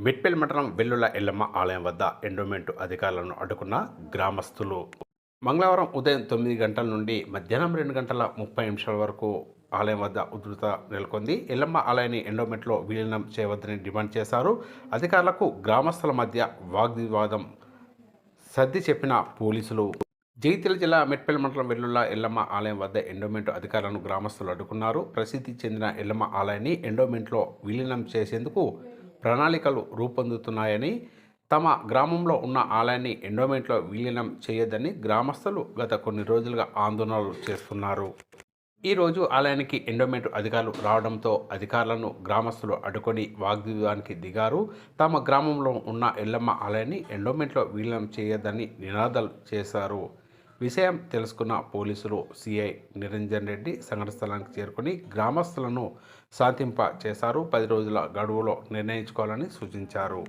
మిట్పల్లి మండలం వెల్లుల ఎల్లమ్మ ఆలయం వద్ద ఎండోమెంట్ అధికారులను అడ్డుకున్న గ్రామస్తులు. మంగళవారం ఉదయం 9 గంటల నుండి మధ్యాహ్నం 2 గంటల 30 నిమిషాల వరకు ఆలయం వద్ద ఉధృత నెలకొంది. ఎల్లమ్మ ఆలయాన్ని ఎండోమెంట్లో విలీనం చేయవద్దని డిమాండ్ చేశారు. అధికారులకు గ్రామస్తుల మధ్య వాగ్వివాదం సర్ది చెప్పిన పోలీసులు. జగిత్యాల జిల్లా మిట్పల్లి మండలం వెల్లుల ఎల్లమ్మ ఆలయం వద్ద ఎండోమెంట్ అధికారులను గ్రామస్తులు అడ్డుకున్నారు. ప్రసిద్ధి చెందిన ఎల్లమ్మ ఆలయాన్ని ఎండోమెంట్లో విలీనం చేసేందుకు ప్రణాళికలు రూపొందుతున్నాయని, తమ గ్రామంలో ఉన్న ఆలయాన్ని ఎండోమెంట్లో విలీనం చేయొద్దని గ్రామస్తులు గత కొన్ని రోజులుగా ఆందోళనలు చేస్తున్నారు. ఈరోజు ఆలయానికి ఎండోమెంట్ అధికారులు రావడంతో అధికారులను గ్రామస్తులు అడ్డుకొని వాగ్వివాదానికి దిగారు. తమ గ్రామంలో ఉన్న ఎల్లమ్మ ఆలయాన్ని ఎండోమెంట్లో విలీనం చేయొద్దని నినాదాలు చేశారు. విషయం తెలుసుకున్న పోలీసులు సిఐ నిరంజన్ రెడ్డి సంఘటన స్థలానికి చేరుకుని గ్రామస్తులను శాంతింప చేశారు. 10 రోజుల గడువులో నిర్ణయించుకోవాలని సూచించారు.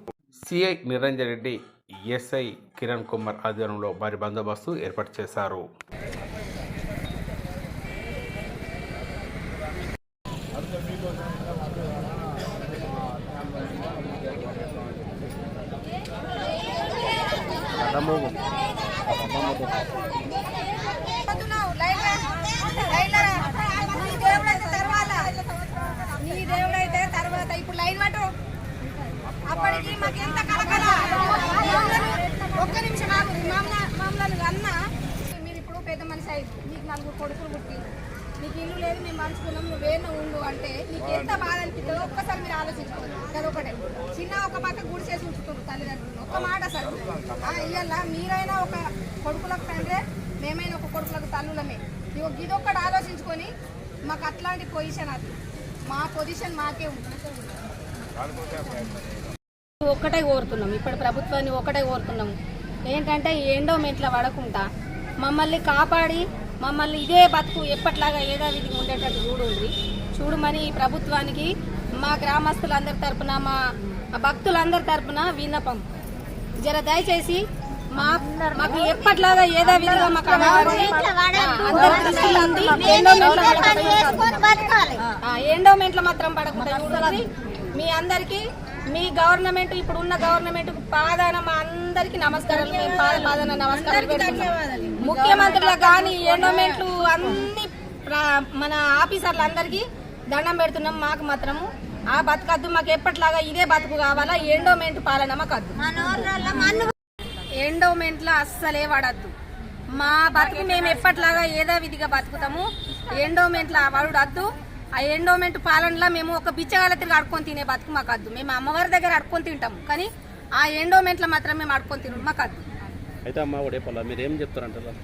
సిఐ నిరంజన్ రెడ్డి, ఎస్ఐ కిరణ్ కుమార్ ఆధ్వర్యంలో భారీ బందోబస్తు ఏర్పాటు చేశారు. ఇప్పుడు లైన్ పట్టు. అప్పటికి మాకు ఎంత కలకల. ఒక్క నిమిషం మామూలు అన్న, మీరు ఇప్పుడు పెద్ద మనిషి అయ్యి నీకు 4 కొడుకులు పుట్టి నీకు ఇల్లు లేదు, మేము మంచుకున్నాం, నువ్వేనా ఉండు అంటే నీకు ఎంత బాధ అనిపిస్తుందో ఒక్కసారి మీరు ఆలోచించుకోండి. అదొకటే. చిన్న ఒక పక్క గుడి చేసి ఉంచుతారు తల్లిదండ్రులు. ఒక్క మాట అసలు ఇవాళ మీరైనా ఒక కొడుకులకు తండ్రే, మేమైనా ఒక కొడుకులకు తల్లులమే. ఇదొక్కటి ఆలోచించుకొని మాకు అట్లాంటి పొజిషన్, అది మా పొజిషన్ మాకే ఉంటుంది. ఒక్కటే కోరుతున్నాం, ఇప్పటి ప్రభుత్వాన్ని ఒకటే కోరుతున్నాము ఏంటంటే ఎండోమెంట్ల పడకుండా మమ్మల్ని కాపాడి మమ్మల్ని ఇదే బతుకు ఎప్పట్లాగా యథావిధిగా ఉండేటట్టు చూడమని ఈ ప్రభుత్వానికి మా గ్రామస్తులందరి తరపున, మా భక్తులందరి తరపున విన్నపం. జర దయచేసి మాకు ఎప్పట్లాగా యథావిధిగా మాకు ఎండోమెంట్లు మాత్రం పడకుండా చూడాలి. మీ అందరికీ మీ గవర్నమెంట్, ఇప్పుడు ఉన్న గవర్నమెంట్ పాదాన మా అందరికి నమస్కారాలు. మేము పాదాన నమస్కారాలు పెడుతున్నాం. ముఖ్యమంత్రులకు కానీ ఎండోమెంట్లు అన్ని మన ఆఫీసర్లందరికీ దండం పెడుతున్నాం. మాకు మాత్రము ఆ బతుకద్దు, మాకు ఎప్పటిలాగా ఇదే బతుకు కావాలా. ఎండోమెంట్ పాలన మాకు వద్దు. ఎండోమెంట్లో అస్సలే వాడద్దు. మా బతుకు మేము ఎప్పటిలాగా ఏదో విధిగా బతుకుతాము. ఎండోమెంట్లో వాడద్దు. ఆ ఎండోమెంట్ పాలనలో మేము ఒక బిచ్చగాల తిరిగి అడుక్కొని తినే బతుకు మాకు వద్దు. మేము అమ్మవారి దగ్గర అడుక్కొని తింటాము, కానీ ఆ ఎండోమెంట్లో మాత్రం మేము అడుక్కొని తినడం మాకు వద్దు. అయితే అమ్మ ఒకటే పల్ల మీరు ఏం చెప్తారంటారు?